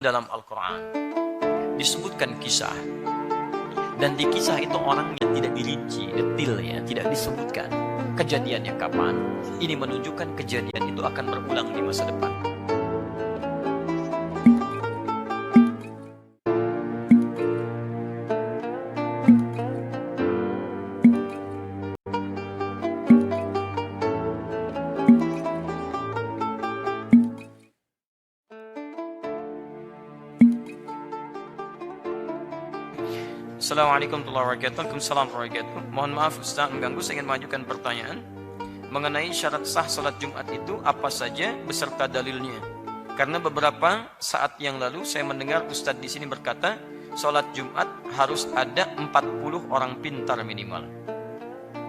dalam Al-Quran disebutkan kisah, dan di kisah itu orangnya tidak dirinci detailnya, tidak disebutkan kejadiannya kapan. Ini menunjukkan kejadian itu akan berulang di masa depan. Assalamualaikum warahmatullahi wabarakatuh. Waalaikumsalam warahmatullahi wabarakatuh. Mohon maaf Ustaz mengganggu, saya ingin mengajukan pertanyaan mengenai syarat sah salat Jumat itu apa saja beserta dalilnya. Karena beberapa saat yang lalu saya mendengar Ustaz di sini berkata salat Jumat harus ada 40 orang pintar minimal.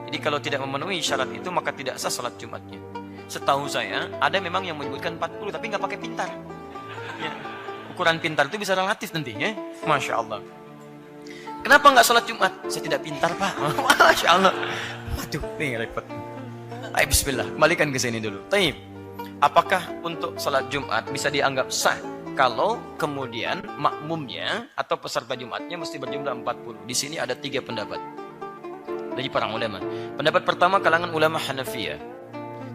Jadi kalau tidak memenuhi syarat itu maka tidak sah salat Jumatnya. Setahu saya ada memang yang menyebutkan 40 tapi nggak pakai pintar. Ya. Ukuran pintar itu bisa relatif nantinya. Masya Allah. Kenapa nggak sholat Jumat? Saya tidak pintar, Pak. Masya Allah. Waduh, ini repot. Ayo bismillah, kembalikan ke sini dulu. Taib. Apakah untuk sholat Jumat bisa dianggap sah kalau kemudian makmumnya atau peserta Jumatnya mesti berjumlah 40? Di sini ada 3 pendapat dari para ulama. Pendapat pertama kalangan ulama Hanafiyah.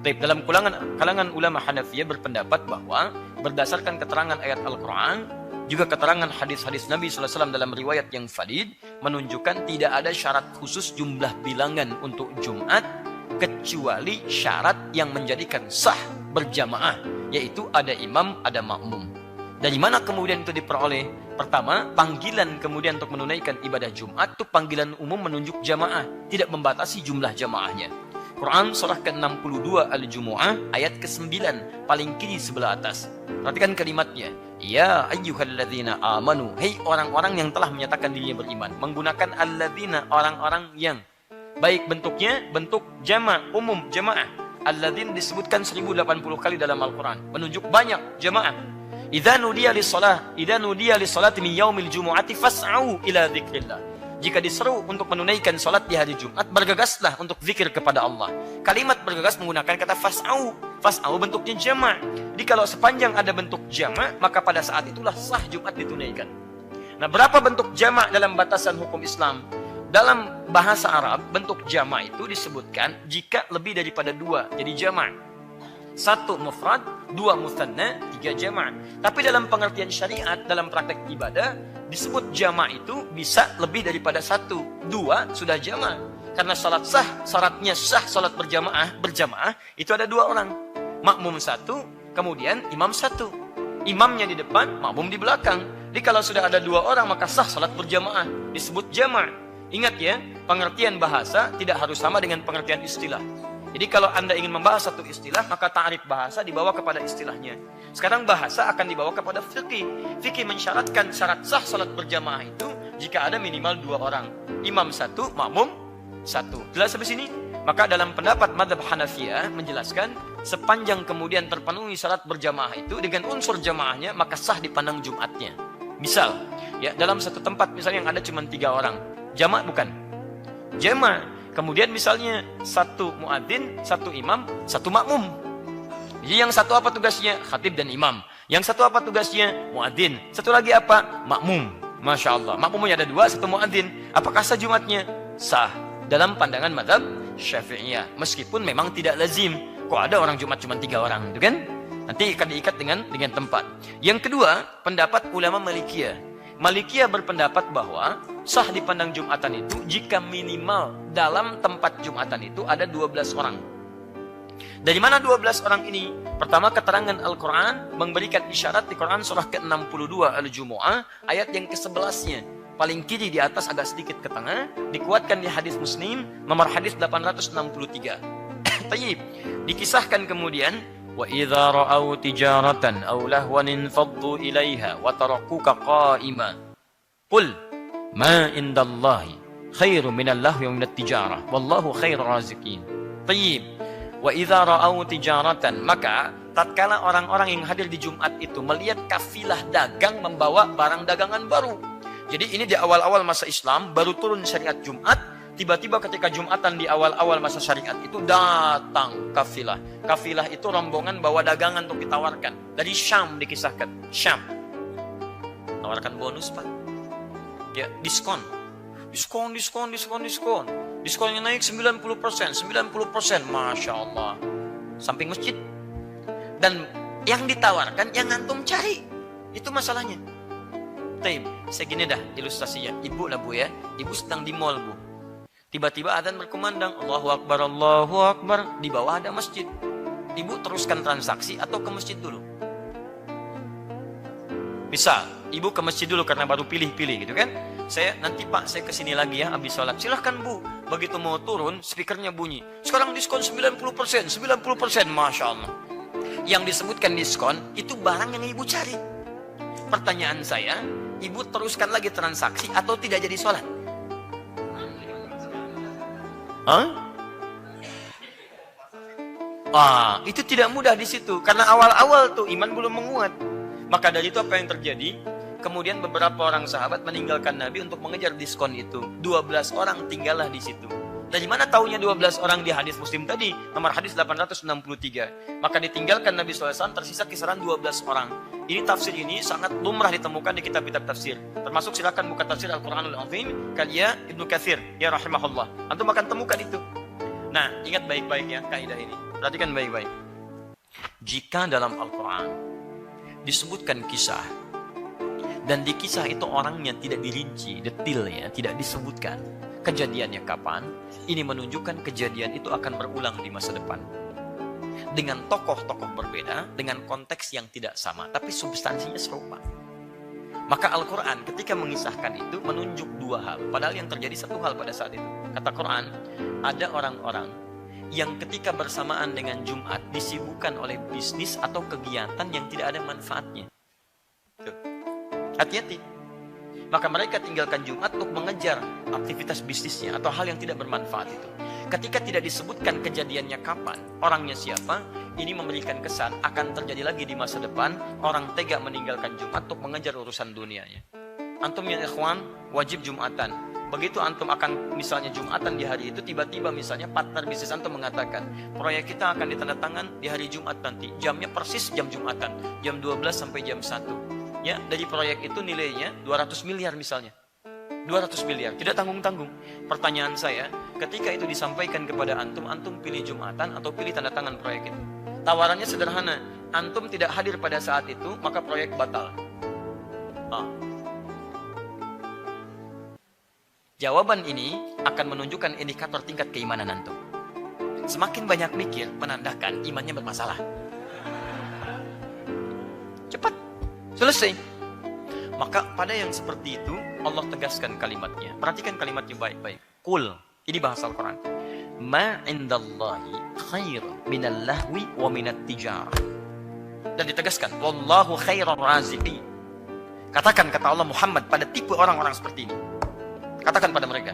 Taib, dalam kalangan ulama Hanafiyah berpendapat bahwa berdasarkan keterangan ayat Al-Quran juga keterangan hadis-hadis Nabi SAW dalam riwayat yang valid menunjukkan tidak ada syarat khusus jumlah bilangan untuk Jumat kecuali syarat yang menjadikan sah berjamaah, yaitu ada imam, ada makmum. Dari mana kemudian itu diperoleh? Pertama, panggilan kemudian untuk menunaikan ibadah Jumat itu panggilan umum menunjuk jamaah, tidak membatasi jumlah jamaahnya. Quran surah ke-62 Al-Jumu'ah ayat ke-9 paling kiri sebelah atas. Perhatikan kalimatnya. Ya ayyuhalladzina amanu, hei orang-orang yang telah menyatakan dirinya beriman. Menggunakan alladzina, orang-orang yang. Baik bentuknya, bentuk jama' umum, jamaah. Alladzin disebutkan 1080 kali dalam Al-Quran. Menunjuk banyak jamaah. Idza nudiya lis-salati min yaumil jumu'ati fas'au ila dzikrillah. Jika diseru untuk menunaikan salat di hari Jumat, bergegaslah untuk zikir kepada Allah. Kalimat bergegas menggunakan kata fas'au. Fas'au bentuknya jama'. Jadi kalau sepanjang ada bentuk jama', maka pada saat itulah sah Jumat ditunaikan. Nah, berapa bentuk jama' dalam batasan hukum Islam? Dalam bahasa Arab, bentuk jama' itu disebutkan jika lebih daripada 2, jadi jama'. 1 mufrad, 2 mutsanna, 3 jama'. Tapi dalam pengertian syariat, dalam praktek ibadah, disebut jama' itu bisa lebih daripada 1, 2 sudah jama'. Karena salat sah, syaratnya sah salat berjamaah itu ada 2 orang. Makmum 1, kemudian imam 1. Imamnya di depan, makmum di belakang. Jadi kalau sudah ada 2 orang maka sah salat berjamaah, disebut jama'. Ingat ya, pengertian bahasa tidak harus sama dengan pengertian istilah. Jadi kalau Anda ingin membahas satu istilah, maka ta'rif bahasa dibawa kepada istilahnya. Sekarang bahasa akan dibawa kepada fikih. Fikih mensyaratkan syarat sah salat berjamaah itu jika ada minimal 2 orang. Imam 1, makmum 1. Jelas sampai sini? Maka dalam pendapat mazhab Hanafiyah menjelaskan sepanjang kemudian terpenuhi syarat berjamaah itu dengan unsur jamaahnya, maka sah dipandang Jumatnya. Misal, ya dalam satu tempat misalnya yang ada cuma 3 orang. Jama' bukan? Jama'. Kemudian misalnya 1 muadzin, 1 imam, 1 makmum. Jadi yang satu apa tugasnya? Khatib dan imam. Yang satu apa tugasnya? Muadzin. Satu lagi apa? Makmum. Masya Allah. Makmumnya ada 2, 1 muadzin. Apakah sah Jumatnya? Sah. Dalam pandangan mazhab Syafi'iyah. Meskipun memang tidak lazim. Kok ada orang Jumat cuma 3 orang, itu kan? Nanti akan diikat dengan tempat. Yang kedua, pendapat ulama Malikiyah. Malikiyah berpendapat bahwa sah dipandang Jumatan itu jika minimal dalam tempat Jumatan itu ada 12 orang. Dari mana 12 orang ini? Pertama, keterangan Al-Quran memberikan isyarat di Quran surah ke-62 Al-Jumu'ah ayat yang ke-11-nya. Paling kiri di atas agak sedikit ke tengah, dikuatkan di hadis Muslim nomor hadis 863. Tayyib, dikisahkan kemudian وَإِذَا رَأَوْا تِجَارَةً أَوْ لَهْوًا انفَضُّوا إِلَيْهَا وَتَرَكُوكَ قَائِمًا قُلْ مَا عِندَ اللَّهِ خَيْرٌ مِنَ اللَّهْوِ وَمِنَ التِّجَارَةِ وَاللَّهُ خَيْرُ الرَّازِقِينَ. Tayyib, وَإِذَا رَأَوْا تِجَارَةً, maka tatkala orang-orang yang hadir di Jumat itu melihat kafilah dagang membawa barang dagangan baru. Jadi ini di awal-awal masa Islam baru turun syariat Jumat. Tiba-tiba ketika Jumatan di awal-awal masa syariat itu datang kafilah. Kafilah itu rombongan bawa dagangan untuk ditawarkan. Dari Syam dikisahkan. Syam. Tawarkan bonus, Pak. Ya, diskon. Diskonnya naik 90%. Masya Allah. Samping masjid. Dan yang ditawarkan yang antum cari. Itu masalahnya. Taib, segini dah ilustrasinya. Ibu lah Bu ya. Ibu sedang di mall Bu. Tiba-tiba adzan berkumandang. Allahu Akbar, Allahu Akbar. Di bawah ada masjid. Ibu teruskan transaksi atau ke masjid dulu? Bisa, ibu ke masjid dulu karena baru pilih-pilih gitu kan. Nanti Pak, saya kesini lagi ya habis sholat. Silahkan Bu. Begitu mau turun, speakernya bunyi. Sekarang diskon 90%. Masya Allah. Yang disebutkan diskon, itu barang yang ibu cari. Pertanyaan saya, ibu teruskan lagi transaksi atau tidak jadi sholat? Itu tidak mudah di situ. Karena awal-awal tuh iman belum menguat. Maka dari itu apa yang terjadi? Kemudian beberapa orang sahabat meninggalkan Nabi untuk mengejar diskon itu. 12 orang tinggallah di situ. Dari mana taunya 12 orang di hadis Muslim tadi? Nomor hadis 863. Maka ditinggalkan Nabi SAW, tersisa kisaran 12 orang. Ini tafsir ini sangat lumrah ditemukan di kitab-kitab tafsir. Termasuk silakan buka tafsir Al-Quranul Azim karya Ibnu Katsir, ya rahimahullah. Antum akan temukan itu. Nah, ingat baik-baik ya kaidah ini. Perhatikan baik-baik. Jika dalam Al-Quran disebutkan kisah, dan di kisah itu orangnya tidak dirinci, detailnya tidak disebutkan kejadiannya kapan, ini menunjukkan kejadian itu akan berulang di masa depan. Dengan tokoh-tokoh berbeda, dengan konteks yang tidak sama, tapi substansinya serupa. Maka Al-Quran ketika mengisahkan itu menunjuk dua hal, padahal yang terjadi satu hal pada saat itu. Kata Quran, ada orang-orang yang ketika bersamaan dengan Jumat disibukkan oleh bisnis atau kegiatan yang tidak ada manfaatnya. Hati-hati. Maka mereka tinggalkan Jumat untuk mengejar aktivitas bisnisnya atau hal yang tidak bermanfaat itu. Ketika tidak disebutkan kejadiannya kapan, orangnya siapa, ini memberikan kesan akan terjadi lagi di masa depan, orang tega meninggalkan Jumat untuk mengejar urusan dunianya. Antum ya ikhwan, wajib Jumatan. Begitu antum akan misalnya Jumatan di hari itu, tiba-tiba misalnya partner bisnis antum mengatakan, proyek kita akan ditandatangan di hari Jumat nanti. Jamnya persis jam Jumatan, jam 12 sampai jam 1. Ya, dari proyek itu nilainya 200 miliar misalnya. 200 miliar, tidak tanggung-tanggung. Pertanyaan saya, ketika itu disampaikan kepada antum, antum pilih Jumatan atau pilih tanda tangan proyek itu? Tawarannya sederhana, antum tidak hadir pada saat itu, maka proyek batal. Jawaban ini akan menunjukkan indikator tingkat keimanan antum. Semakin banyak mikir, menandakan imannya bermasalah. Cepat selesai. Maka pada yang seperti itu Allah tegaskan kalimatnya. Perhatikan kalimatnya baik-baik. Qul, ini bahasa Al-Quran. Ma indallahi khair minal lahwi wa minat tijarah. Dan ditegaskan, wallahu khairar raziqin. Katakan kata Allah Muhammad pada tipe orang-orang seperti ini. Katakan pada mereka,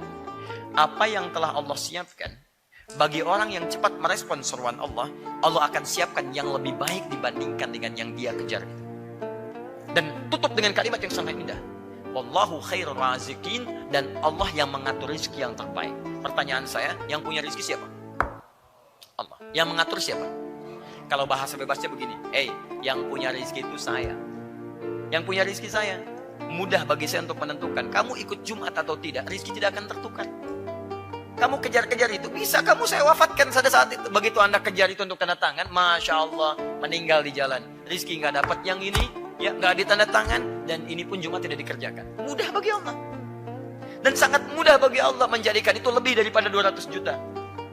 apa yang telah Allah siapkan bagi orang yang cepat merespon seruan Allah, Allah akan siapkan yang lebih baik dibandingkan dengan yang dia kejar. Dan tutup dengan kalimat yang sangat indah. Wallahu khairur raziqin, dan Allah yang mengatur rezeki yang terbaik. Pertanyaan saya, yang punya rezeki siapa? Allah. Yang mengatur siapa? Kalau bahasa bebasnya begini, yang punya rezeki itu saya. Yang punya rezeki saya. Mudah bagi saya untuk menentukan, kamu ikut Jumat atau tidak, rezeki tidak akan tertukar. Kamu kejar-kejar itu, bisa kamu saya wafatkan pada saat itu. Begitu Anda kejar itu untuk tanda tangan, Masya Allah, meninggal di jalan. Rezeki nggak dapat yang ini, ya nggak ditanda tangan, dan ini pun Jumat tidak dikerjakan. Mudah bagi Allah. Dan sangat mudah bagi Allah menjadikan itu lebih daripada 200 juta.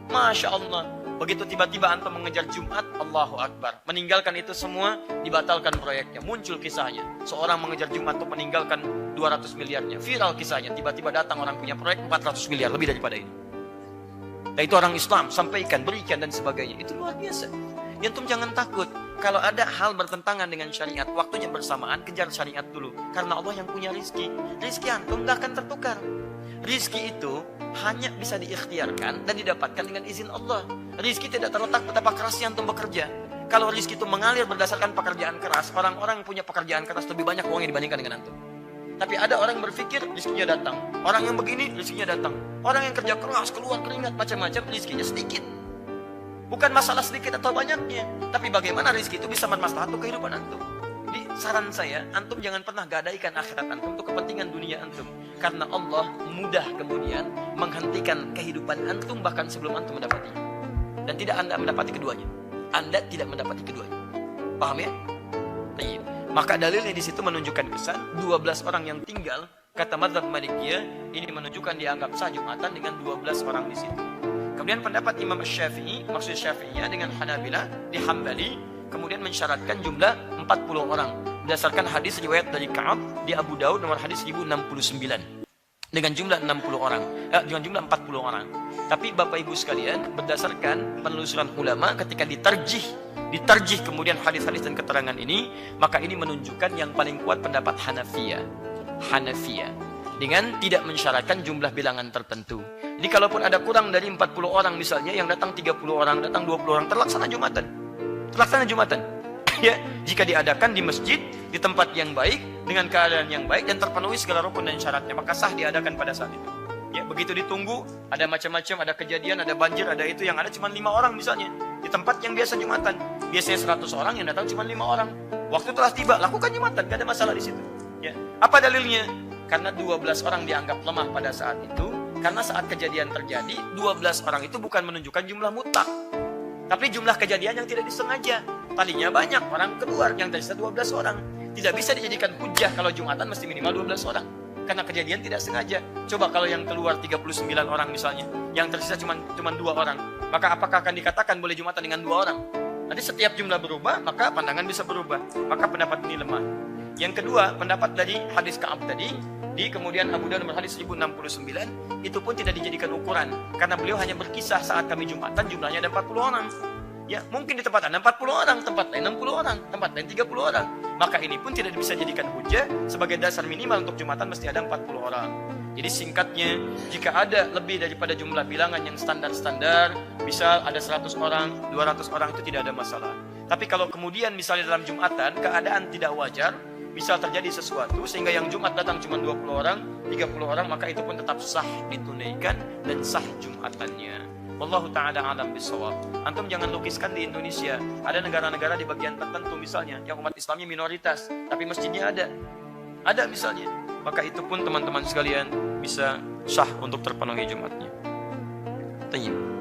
Masya Allah. Begitu tiba-tiba antum mengejar Jumat, Allahu Akbar. Meninggalkan itu semua, dibatalkan proyeknya. Muncul kisahnya. Seorang mengejar Jumat untuk meninggalkan 200 miliarnya. Viral kisahnya. Tiba-tiba datang orang punya proyek 400 miliar, lebih daripada ini. Dan itu orang Islam, sampaikan, berikan, dan sebagainya. Itu luar biasa. Antum jangan takut. Kalau ada hal bertentangan dengan syariat, waktunya bersamaan, kejar syariat dulu. Karena Allah yang punya rizki. Rizki antum gak akan tertukar. Rizki itu hanya bisa diikhtiarkan dan didapatkan dengan izin Allah. Rizki tidak terletak betapa kerasnya antum bekerja. Kalau rizki itu mengalir berdasarkan pekerjaan keras, orang-orang yang punya pekerjaan keras lebih banyak uangnya dibandingkan dengan antum. Tapi ada orang berpikir rizkinya datang. Orang yang begini rizkinya datang. Orang yang kerja keras, keluar keringat, macam-macam, rizkinya sedikit. Bukan masalah sedikit atau banyaknya, tapi bagaimana rezeki itu bisa bermaslahat untuk kehidupan antum. Jadi saran saya, antum jangan pernah gadaikan akhirat antum untuk kepentingan dunia antum. Karena Allah mudah kemudian menghentikan kehidupan antum bahkan sebelum antum mendapatinya. Dan tidak Anda mendapati keduanya. Anda tidak mendapati keduanya. Paham ya? Baik. Maka dalilnya di situ menunjukkan kesan 12 orang yang tinggal, kata mazhab Malikiyah, ini menunjukkan dianggap sah Jumatan dengan 12 orang di situ. Kemudian pendapat Imam Syafi'i, maksud Syafi'iyah dengan Hanabilah di Hambali, kemudian mensyaratkan jumlah 40 orang berdasarkan hadis riwayat dari Ka'ab di Abu Daud nomor hadis 1069 dengan jumlah 60 orang, dengan jumlah 40 orang. Tapi Bapak Ibu sekalian, berdasarkan penelusuran ulama ketika diterjih kemudian hadis-hadis dan keterangan ini, maka ini menunjukkan yang paling kuat pendapat Hanafiyah dengan tidak mensyaratkan jumlah bilangan tertentu. Jadi kalaupun ada kurang dari 40 orang misalnya, yang datang 30 orang, datang 20 orang, terlaksana Jumatan. Ya, jika diadakan di masjid, di tempat yang baik, dengan keadaan yang baik dan terpenuhi segala rukun dan syaratnya, maka sah diadakan pada saat itu. Ya, begitu ditunggu, ada macam-macam, ada kejadian, ada banjir, ada itu, yang ada cuma 5 orang misalnya. Di tempat yang biasa Jumatan, biasanya 100 orang, yang datang cuma 5 orang. Waktu telah tiba, lakukan Jumatan, gak ada masalah di situ. Ya, apa dalilnya? Karena 12 orang dianggap lemah pada saat itu, karena saat kejadian terjadi, 12 orang itu bukan menunjukkan jumlah mutlak, tapi jumlah kejadian yang tidak disengaja. Tadinya banyak orang keluar, yang tersisa 12 orang. Tidak bisa dijadikan hujah kalau Jumatan mesti minimal 12 orang. Karena kejadian tidak sengaja. Coba kalau yang keluar 39 orang misalnya, yang tersisa cuma 2 orang. Maka apakah akan dikatakan boleh Jumatan dengan 2 orang? Nanti setiap jumlah berubah, maka pandangan bisa berubah. Maka pendapat ini lemah. Yang kedua, pendapat dari hadis Ka'ab tadi, di kemudian Abu Daud nomor hadis 1069, itu pun tidak dijadikan ukuran. Karena beliau hanya berkisah saat kami Jumatan jumlahnya ada 40 orang. Ya, mungkin di tempat Anda 40 orang, tempat lain 60 orang, tempat lain 30 orang. Maka ini pun tidak bisa dijadikan hujah sebagai dasar minimal untuk Jumatan mesti ada 40 orang. Jadi singkatnya, jika ada lebih daripada jumlah bilangan yang standar-standar, bisa ada 100 orang, 200 orang, itu tidak ada masalah. Tapi kalau kemudian misalnya dalam Jumatan keadaan tidak wajar, bisa terjadi sesuatu sehingga yang Jumat datang cuma 20 orang, 30 orang, maka itu pun tetap sah ditunaikan dan sah Jumatannya. Wallahu ta'ala alam bisawab. Antum jangan lukiskan di Indonesia ada negara-negara di bagian tertentu misalnya yang umat Islamnya minoritas tapi masjidnya ada misalnya, maka itu pun teman-teman sekalian bisa sah untuk terpenuhi Jumatnya. Tayyib.